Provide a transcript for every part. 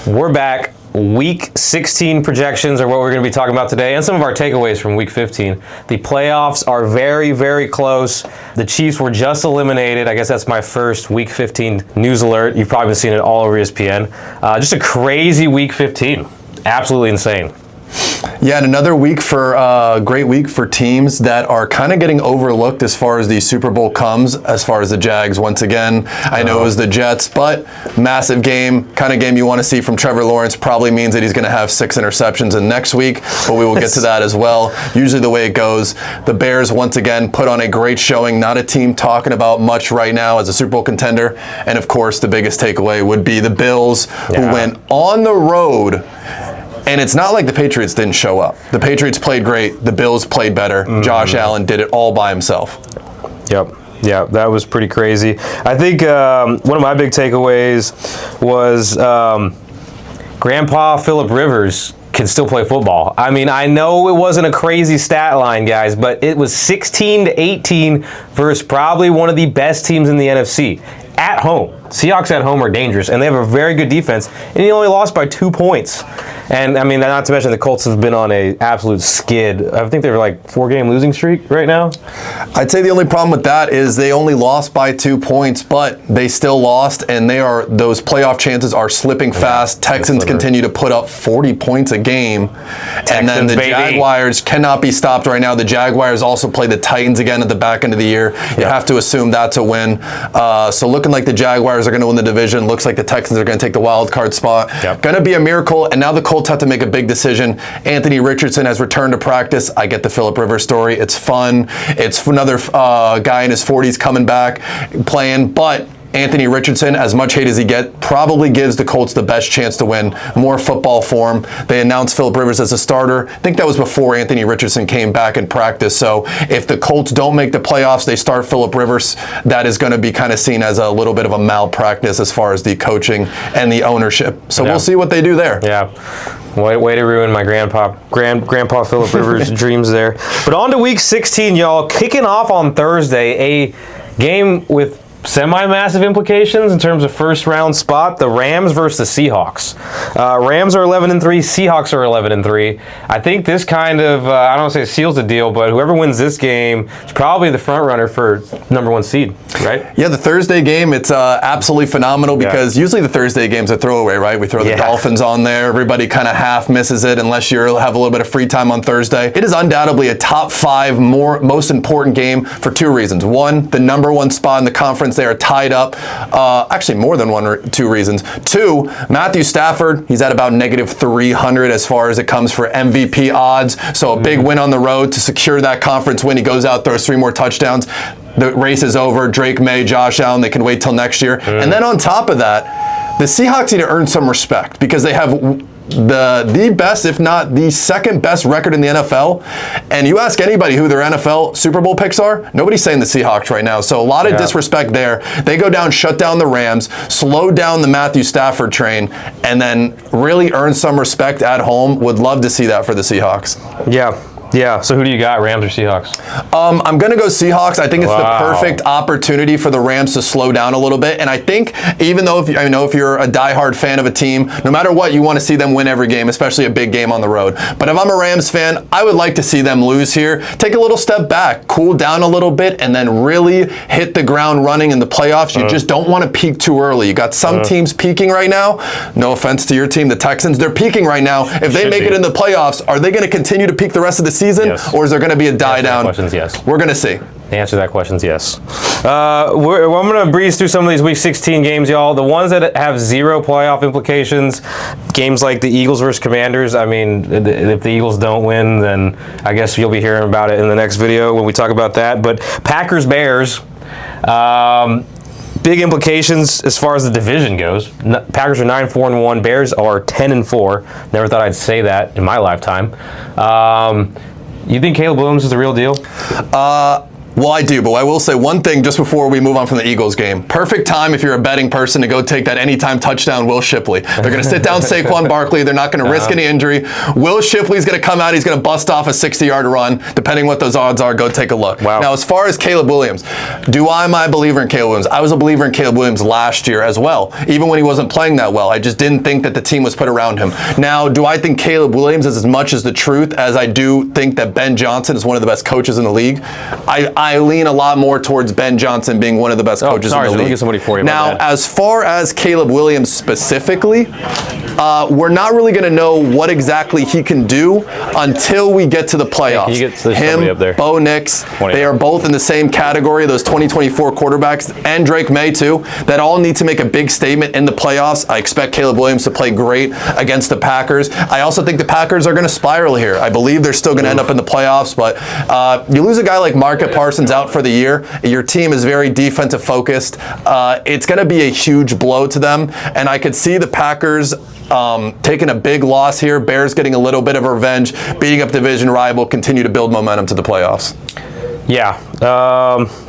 We're back. Week 16 projections are what we're going to be talking about today, and some of our takeaways from Week 15. The playoffs are very, very close. The Chiefs were just eliminated. I guess that's my first Week 15 news alert. You've probably seen it all over ESPN. Just a crazy Week 15. Absolutely insane. Yeah, and another week for great week for teams that are kind of getting overlooked as far as the Super Bowl comes, as far as the Jags. Once again, I know it was the Jets, but massive game, kind of game you want to see from Trevor Lawrence. Probably means that he's going to have 6 interceptions in next week, but we will get to that as well. Usually the way it goes. The Bears, once again, put on a great showing. Not a team talking about much right now as a Super Bowl contender. And, of course, the biggest takeaway would be the Bills, who went on the road. And it's not like the Patriots didn't show up. The Patriots played great. The Bills played better. Josh Allen did it all by himself. Yep. Yeah, that was pretty crazy. I think one of my big takeaways was Grandpa Phillip Rivers can still play football. I mean, I know it wasn't a crazy stat line, guys, but it was 16-18 versus probably one of the best teams in the NFC. At home. Seahawks at home are dangerous, and they have a very good defense, and he only lost by 2 points. And, I mean, not to mention the Colts have been on a absolute skid. I think they're like 4-game losing streak right now. I'd say the only problem with that is they only lost by 2 points, but they still lost, and those playoff chances are slipping fast. Texans continue to put up 40 points a game, and then the Jaguars cannot be stopped right now. The Jaguars also play the Titans again at the back end of the year. You have to assume that's a win. So looking like the Jaguars are going to win the division. Looks like the Texans are going to take the wild card spot. Going to be a miracle, and now the Colts have to make a big decision. Anthony Richardson has returned to practice. I get the Phillip Rivers story. It's fun. It's another guy in his 40s coming back, playing, but Anthony Richardson, as much hate as he gets, probably gives the Colts the best chance to win. More football form. They announced Phillip Rivers as a starter. I think that was before Anthony Richardson came back in practice. So if the Colts don't make the playoffs, they start Phillip Rivers. That is going to be kind of seen as a little bit of a malpractice as far as the coaching and the ownership. So we'll see what they do there. Yeah. Way to ruin my Grandpa Phillip Rivers' dreams there. But on to Week 16, y'all. Kicking off on Thursday, a game with semi-massive implications in terms of first-round spot. The Rams versus the Seahawks. Rams are 11-3. Seahawks are 11-3. I think this kind of, I don't want to say seals the deal, but whoever wins this game is probably the front runner for #1 seed, right? Yeah, the Thursday game, it's absolutely phenomenal because usually the Thursday game's a throwaway, right? We throw the Dolphins on there. Everybody kind of half misses it unless you have a little bit of free time on Thursday. It is undoubtedly a top 5 most important game for 2 reasons. One, the #1 spot in the conference. They are tied up. Actually, more than 1 or 2 reasons. 2, Matthew Stafford, he's at about -300 as far as it comes for MVP odds. So a big win on the road to secure that conference win. He goes out, throws 3 more touchdowns. The race is over. Drake May, Josh Allen, they can wait till next year. And then on top of that, the Seahawks need to earn some respect because they have the best, if not the second best record in the NFL. And you ask anybody who their NFL Super Bowl picks are, nobody's saying the Seahawks right now. So a lot of disrespect there. They go down, shut down the Rams, slow down the Matthew Stafford train, and then really earn some respect at home. Would love to see that for the Seahawks. Yeah, so who do you got, Rams or Seahawks? I'm going to go Seahawks. I think it's the perfect opportunity for the Rams to slow down a little bit. And I think even though if you're a diehard fan of a team, no matter what, you want to see them win every game, especially a big game on the road. But if I'm a Rams fan, I would like to see them lose here. Take a little step back, cool down a little bit, and then really hit the ground running in the playoffs. You just don't want to peak too early. You got some teams peaking right now. No offense to your team, the Texans. They're peaking right now. If they make it in the playoffs, are they going to continue to peak the rest of the season? Or is there going to be a die down? Questions, yes. We're going to see. The answer to that question is yes. I'm going to breeze through some of these Week 16 games, y'all. The ones that have 0 playoff implications, games like the Eagles versus Commanders. I mean, if the Eagles don't win, then I guess you'll be hearing about it in the next video when we talk about that. But Packers-Bears, big implications as far as the division goes. Packers are 9-4-1. Bears are 10-4. Never thought I'd say that in my lifetime. You think Caleb Williams is the real deal? Well, I do, but I will say one thing just before we move on from the Eagles game. Perfect time if you're a betting person to go take that anytime touchdown Will Shipley. They're going to sit down Saquon Barkley. They're not going to risk any injury. Will Shipley's going to come out. He's going to bust off a 60-yard run. Depending what those odds are, go take a look. Wow. Now, as far as Caleb Williams, am I a believer in Caleb Williams? I was a believer in Caleb Williams last year as well, even when he wasn't playing that well. I just didn't think that the team was put around him. Now, do I think Caleb Williams is as much as the truth as I do think that Ben Johnson is one of the best coaches in the league? I lean a lot more towards Ben Johnson being one of the best coaches in the league. Let me get somebody for you. Now, as far as Caleb Williams specifically, we're not really going to know what exactly he can do until we get to the playoffs. You get somebody up there. Bo Nix, they are both in the same category, those 2024 quarterbacks, and Drake May too, that all need to make a big statement in the playoffs. I expect Caleb Williams to play great against the Packers. I also think the Packers are going to spiral here. I believe they're still going to end up in the playoffs, but you lose a guy like Marcus Parsons out for the year. Your team is very defensive focused. It's going to be a huge blow to them, and I could see the Packers taking a big loss here. Bears getting a little bit of revenge, beating up division rival, continue to build momentum to the playoffs. Yeah.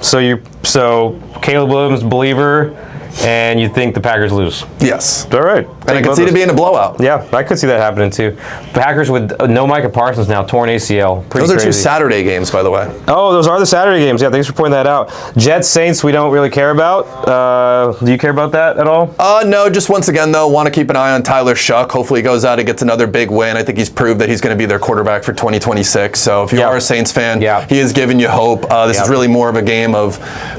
So Caleb Williams, believer, and you think the Packers lose? Yes. All right. And I can see it being a blowout. Yeah, I could see that happening too. Packers with no Micah Parsons now, torn ACL. Those are 2 Saturday games, by the way. Oh, those are the Saturday games. Yeah, thanks for pointing that out. Jets, Saints, we don't really care about. Do you care about that at all? No, just once again, though, want to keep an eye on Tyler Shuck. Hopefully he goes out and gets another big win. I think he's proved that he's going to be their quarterback for 2026. So if you are a Saints fan, he is giving you hope. This is really more of a game of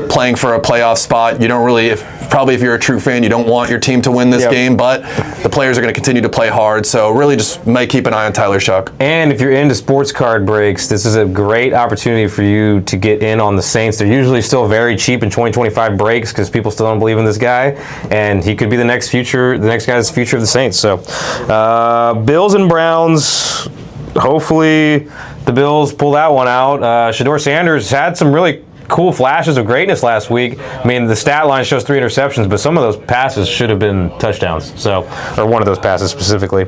playing for a playoff spot. You don't really, if you're a true fan, you don't want your team to win this game, but the players are going to continue to play hard. So really just might keep an eye on Tyler Shuck. And if you're into sports card breaks, this is a great opportunity for you to get in on the Saints. They're usually still very cheap in 2025 breaks because people still don't believe in this guy, and he could be the next guy's future of the Saints. So Bills and Browns, hopefully the Bills pull that one out. Shedeur Sanders had some really cool flashes of greatness last week. I mean, the stat line shows 3 interceptions, but some of those passes should have been touchdowns. Or one of those passes specifically.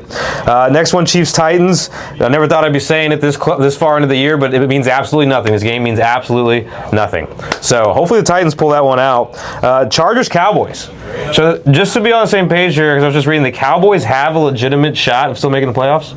Next one, Chiefs-Titans. I never thought I'd be saying it this far into the year, but it means absolutely nothing. This game means absolutely nothing. So hopefully the Titans pull that one out. Chargers-Cowboys. So just to be on the same page here, because I was just reading, the Cowboys have a legitimate shot of still making the playoffs?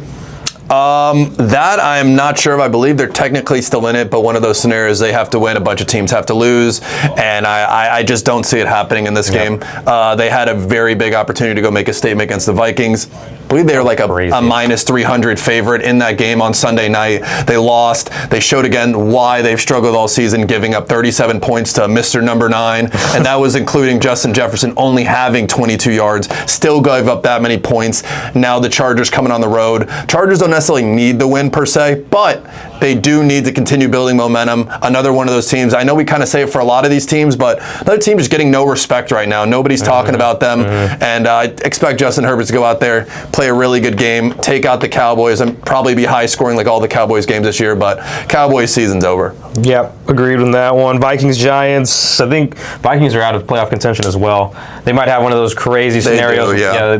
That I'm not sure of. I believe they're technically still in it, but one of those scenarios they have to win, a bunch of teams have to lose, and I just don't see it happening in this game. They had a very big opportunity to go make a statement against the Vikings. I believe they were like a minus 300 favorite in that game on Sunday night. They lost. They showed again why they've struggled all season, giving up 37 points to Mr. Number 9, and that was including Justin Jefferson only having 22 yards. Still gave up that many points. Now the Chargers coming on the road. Chargers don't necessarily need the win per se, but they do need to continue building momentum. Another one of those teams. I know we kind of say it for a lot of these teams, but another team is getting no respect right now. Nobody's talking about them, and I expect Justin Herbert to go out there, play a really good game, take out the Cowboys, and probably be high scoring like all the Cowboys games this year, but Cowboys season's over. Yep, agreed on that one. Vikings, Giants. I think Vikings are out of playoff contention as well. They might have one of those crazy scenarios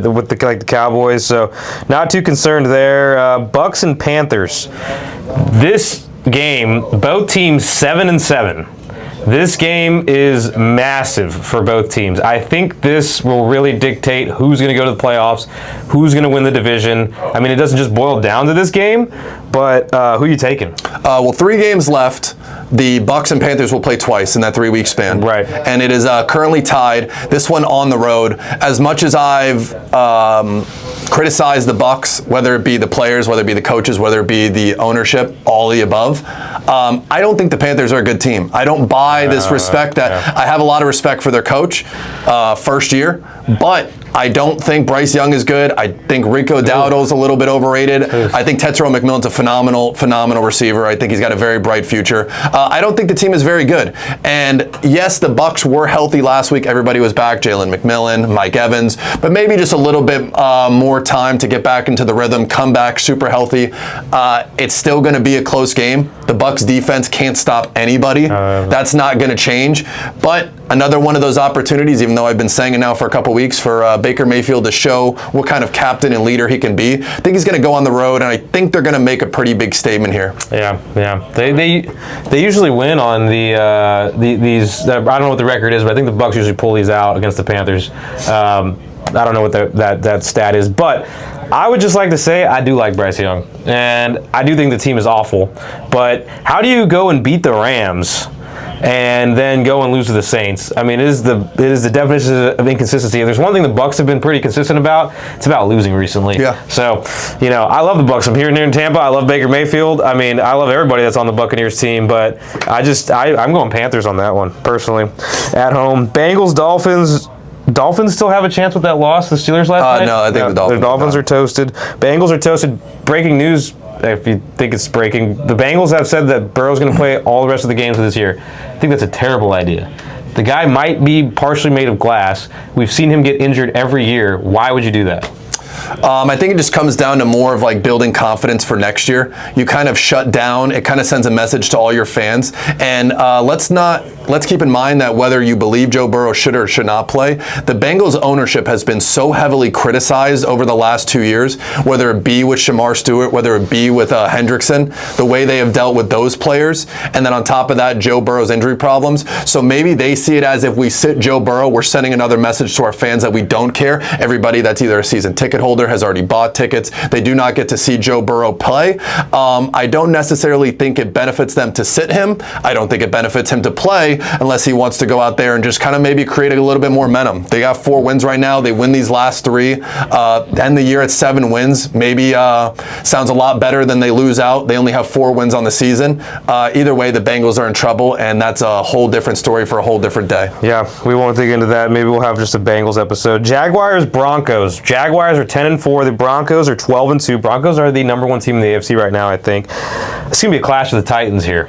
with the Cowboys, so not too concerned there. Bucks and Panthers. This game, both teams 7-7. This game is massive for both teams. I think this will really dictate who's going to go to the playoffs, who's going to win the division. I mean, it doesn't just boil down to this game, but who are you taking? Well, 3 games left. The Bucks and Panthers will play twice in that 3-week span. Right. And it is currently tied, this one on the road. As much as I've criticized the Bucks, whether it be the players, whether it be the coaches, whether it be the ownership, all the above, I don't think the Panthers are a good team. I don't buy this respect that I have a lot of respect for their coach, first year, but I don't think Bryce Young is good. I think Rico Dowdle's a little bit overrated. I think Tetsuo McMillan's a phenomenal receiver. I think he's got a very bright future. I don't think the team is very good. And yes, the Bucks were healthy last week. Everybody was back. Jalen McMillan, Mike Evans, but maybe just a little bit more time to get back into the rhythm, come back super healthy. It's still going to be a close game. The The Bucs defense can't stop anybody. That's not going to change. But another one of those opportunities, even though I've been saying it now for a couple weeks, for Baker Mayfield to show what kind of captain and leader he can be. I think he's going to go on the road, and I think they're going to make a pretty big statement here. Yeah. They usually win on these. I don't know what the record is, but I think the Bucs usually pull these out against the Panthers. I don't know what that stat is, but I would just like to say I do like Bryce Young, and I do think the team is awful. But how do you go and beat the Rams and then go and lose to the Saints? I mean, it is the definition of inconsistency. If there's one thing the Bucs have been pretty consistent about, it's about losing recently. Yeah. So, I love the Bucs. I'm here in Tampa. I love Baker Mayfield. I mean, I love everybody that's on the Buccaneers team, but I'm going Panthers on that one, personally. At home, Bengals, Dolphins. Dolphins still have a chance with that loss to the Steelers last night? No, I think the Dolphins are toasted. Bengals are toasted. Breaking news, if you think it's breaking, the Bengals have said that Burrow's going to play all the rest of the games of this year. I think that's a terrible idea. The guy might be partially made of glass. We've seen him get injured every year. Why would you do that? I think it just comes down to more of like building confidence for next year. You kind of shut down. It kind of sends a message to all your fans. And let's keep in mind that whether you believe Joe Burrow should or should not play, the Bengals ownership has been so heavily criticized over the last 2 years, whether it be with Shamar Stewart, whether it be with Hendrickson, the way they have dealt with those players. And then on top of that, Joe Burrow's injury problems. So maybe they see it as if we sit Joe Burrow, we're sending another message to our fans that we don't care. Everybody that's either a season ticket holder has already bought tickets. They do not get to see Joe Burrow play. I don't necessarily think it benefits them to sit him. I don't think it benefits him to play unless he wants to go out there and just kind of maybe create a little bit more momentum. They got 4 wins right now. They win these last 3. End the year at 7 wins. Maybe sounds a lot better than they lose out. They only have 4 wins on the season. Either way, the Bengals are in trouble, and that's a whole different story for a whole different day. Yeah, we won't dig into that. Maybe we'll have just a Bengals episode. Jaguars, Broncos. Jaguars are 10-4. The Broncos are 12-2. Broncos are the number 1 team in the AFC right now, I think. It's going to be a clash of the Titans here.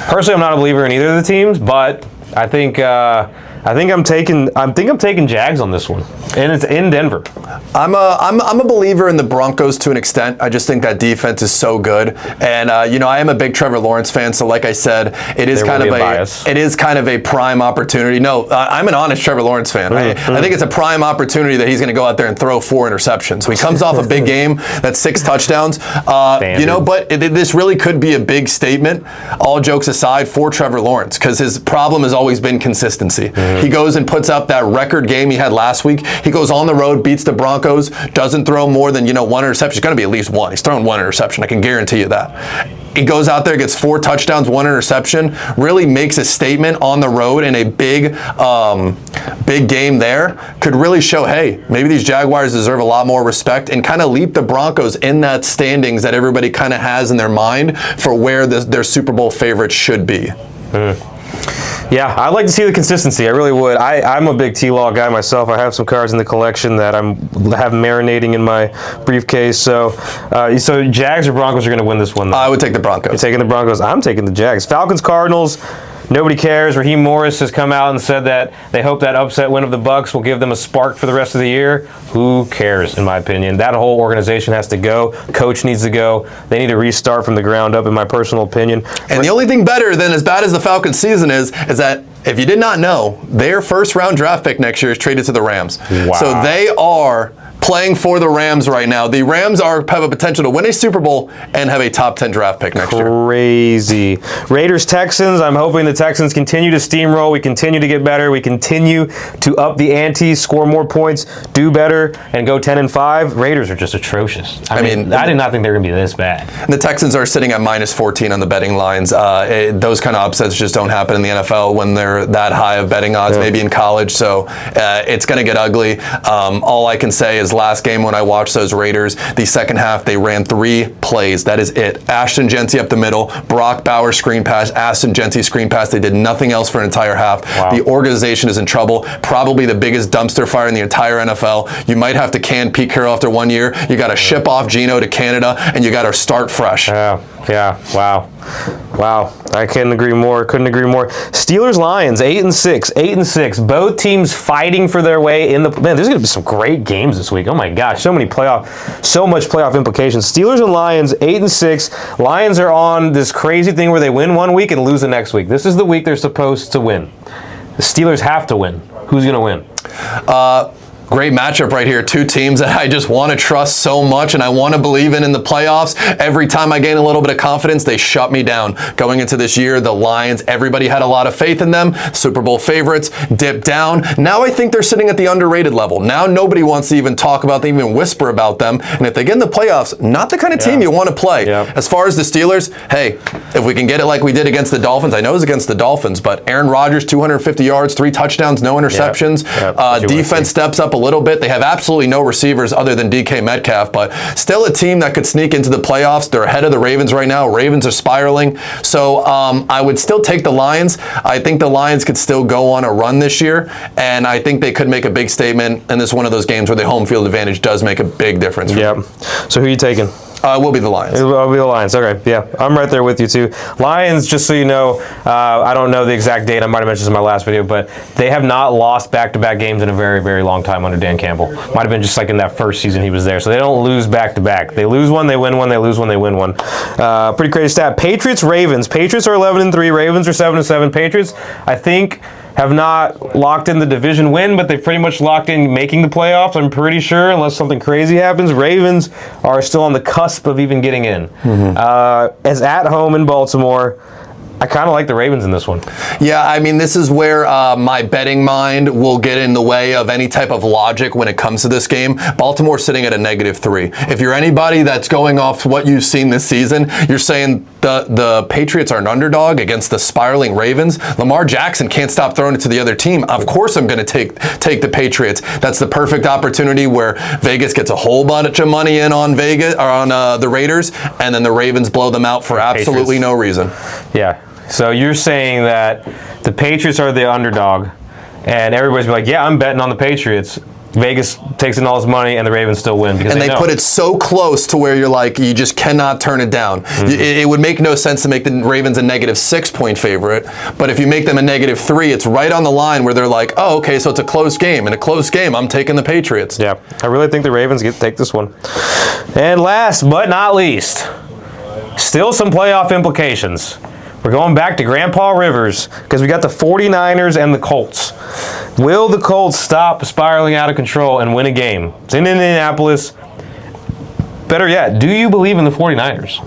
Personally, I'm not a believer in either of the teams, but I think I'm taking Jags on this one, and it's in Denver. I'm a believer in the Broncos to an extent. I just think that defense is so good, and I am a big Trevor Lawrence fan. So, like I said, it is kind of a prime opportunity. No, I'm an honest Trevor Lawrence fan. I think it's a prime opportunity that he's going to go out there and throw 4 interceptions. So he comes off a big game, that's 6 touchdowns. But this really could be a big statement. All jokes aside, for Trevor Lawrence, because his problem has always been consistency. He goes and puts up that record game he had last week. He goes on the road, beats the Broncos, doesn't throw more than 1 interception. It's going to be at least 1. He's throwing 1 interception. I can guarantee you that. He goes out there, gets 4 touchdowns, 1 interception, really makes a statement on the road in a big game there. Could really show, hey, maybe these Jaguars deserve a lot more respect, and kind of leap the Broncos in that standings that everybody kind of has in their mind for where their Super Bowl favorites should be. Yeah, I'd like to see the consistency. I really would. I'm a big T-Law guy myself. I have some cards in the collection that have marinating in my briefcase. So Jags or Broncos are going to win this one, though? I would take the Broncos. You're taking the Broncos. I'm taking the Jags. Falcons, Cardinals. Nobody cares. Raheem Morris has come out and said that they hope that upset win of the Bucs will give them a spark for the rest of the year. Who cares, in my opinion? That whole organization has to go. Coach needs to go. They need to restart from the ground up, in my personal opinion. And the only thing better than as bad as the Falcons season is that if you did not know, their first-round draft pick next year is traded to the Rams. Wow. So they are playing for the Rams right now. The Rams have a potential to win a Super Bowl and have a top 10 draft pick next year. Crazy. Raiders, Texans. I'm hoping the Texans continue to steamroll. We continue to get better. We continue to up the ante, score more points, do better, and go 10-5. Raiders are just atrocious. I mean, I did not think they were going to be this bad. The Texans are sitting at -14 on the betting lines. Those kind of upsets just don't happen in the NFL when they're that high of betting odds, maybe in college. So it's going to get ugly. All I can say is last game when I watched those Raiders, the second half, they ran 3 plays. That is it. Ashton Genty up the middle, Brock Bowers screen pass, Ashton Genty screen pass. They did nothing else for an entire half. Wow. The organization is in trouble. Probably the biggest dumpster fire in the entire NFL. You might have to can Pete Carroll after 1 year. You got to ship off Geno to Canada, and you got to start fresh. Yeah. Yeah. Wow. I couldn't agree more. Steelers, Lions, 8-6. Both teams fighting for their way in the. Man, there's going to be some great games this week. Oh my gosh, so much playoff implications. Steelers and Lions, 8-6. Lions are on this crazy thing where they win one week and lose the next week. This is the week they're supposed to win. The Steelers have to win. Who's going to win? Great matchup right here. Two teams that I just want to trust so much and I want to believe in the playoffs. Every time I gain a little bit of confidence, they shut me down. Going into this year, the Lions, everybody had a lot of faith in them. Super Bowl favorites, dipped down. Now I think they're sitting at the underrated level. Now nobody wants to even talk about them, even whisper about them. And if they get in the playoffs, not the kind of team you want to play. Yeah. As far as the Steelers, hey, if we can get it like we did against the Dolphins, I know it was against the Dolphins, but Aaron Rodgers, 250 yards, 3 touchdowns, no interceptions. Defense steps up a little bit. They have absolutely no receivers other than DK Metcalf, but still a team that could sneak into the playoffs. They're ahead of the Ravens right now. Ravens are spiraling. So I would still take the Lions. I think the Lions could still go on a run this year, and I think they could make a big statement, and this is one of those games where the home field advantage does make a big difference. Yep. So who are you taking? Will be the Lions. It'll be the Lions. Okay, yeah. I'm right there with you, too. Lions, just so you know, I don't know the exact date. I might have mentioned this in my last video, but they have not lost back-to-back games in a very, very long time under Dan Campbell. Might have been just like in that first season he was there. So they don't lose back-to-back. They lose one, they win one. They lose one, they win one. Pretty crazy stat. Patriots, Ravens. Patriots are 11-3. Ravens are 7-7. Patriots, I think, have not locked in the division win, but they've pretty much locked in making the playoffs, I'm pretty sure, unless something crazy happens. Ravens are still on the cusp of even getting in. As at home in Baltimore, I kind of like the Ravens in this one. Yeah, I mean, this is where my betting mind will get in the way of any type of logic when it comes to this game. Baltimore's sitting at a -3. If you're anybody that's going off what you've seen this season, you're saying the Patriots are an underdog against the spiraling Ravens. Lamar Jackson can't stop throwing it to the other team. Of course I'm going to take the Patriots. That's the perfect opportunity where Vegas gets a whole bunch of money in on Vegas or on the Raiders, and then the Ravens blow them out for absolutely no reason. Yeah. So you're saying that the Patriots are the underdog, and everybody's like, yeah, I'm betting on the Patriots. Vegas takes in all his money, and the Ravens still win. Because they put it so close to where you're like, you just cannot turn it down. It would make no sense to make the Ravens a -6 point favorite, but if you make them a -3, it's right on the line where they're like, oh, okay, so it's a close game. In a close game, I'm taking the Patriots. Yeah, I really think the Ravens take this one. And last but not least, still some playoff implications. We're going back to Grandpa Rivers because we got the 49ers and the Colts. Will the Colts stop spiraling out of control and win a game? It's in Indianapolis. Better yet, do you believe in the 49ers?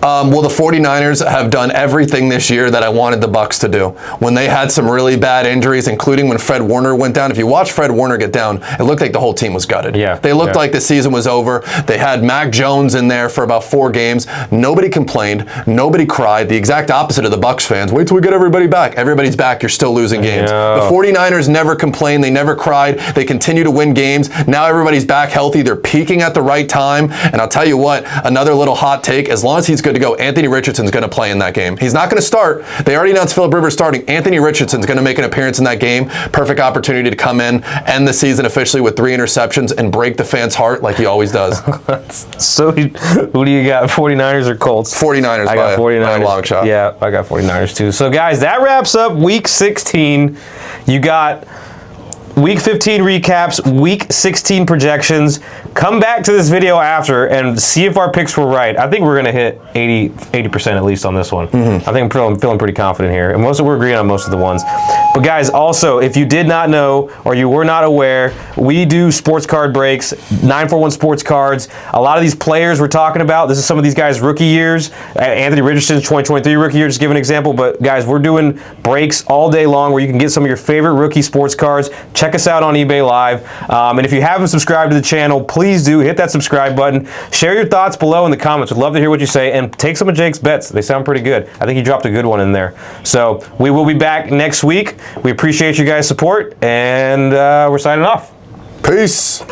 Well, the 49ers have done everything this year that I wanted the Bucs to do. When they had some really bad injuries, including when Fred Warner went down. If you watch Fred Warner get down, it looked like the whole team was gutted. Yeah, they looked like the season was over. They had Mac Jones in there for about 4 games. Nobody complained. Nobody cried. The exact opposite of the Bucs fans. Wait till we get everybody back. Everybody's back. You're still losing games. Yeah. The 49ers never complained. They never cried. They continue to win games. Now everybody's back healthy. They're peaking at the right time. And I'll tell you what, another little hot take, as long as he's good to go, Anthony Richardson's going to play in that game. He's not going to start. They already announced Phillip Rivers starting. Anthony Richardson's going to make an appearance in that game. Perfect opportunity to come in, end the season officially with 3 interceptions, and break the fan's heart like he always does. So who do you got, 49ers or Colts? 49ers. I got 49ers. By a long shot. Yeah, I got 49ers too. So guys, that wraps up Week 16. You got Week 15 recaps, Week 16 projections. Come back to this video after and see if our picks were right. I think we're going to hit 80% at least on this one. I think I'm feeling pretty confident here. And we're agreeing on most of the ones. But guys, also, if you did not know or you were not aware, we do sports card breaks, 941 Sports Cards. A lot of these players we're talking about, this is some of these guys' rookie years. Anthony Richardson's 2023 rookie year, just to give an example. But guys, we're doing breaks all day long where you can get some of your favorite rookie sports cards. Check us out on eBay Live. And if you haven't subscribed to the channel, please do. Hit that subscribe button. Share your thoughts below in the comments. We'd love to hear what you say. And take some of Jake's bets. They sound pretty good. I think he dropped a good one in there. So we will be back next week. We appreciate you guys' support. And we're signing off. Peace.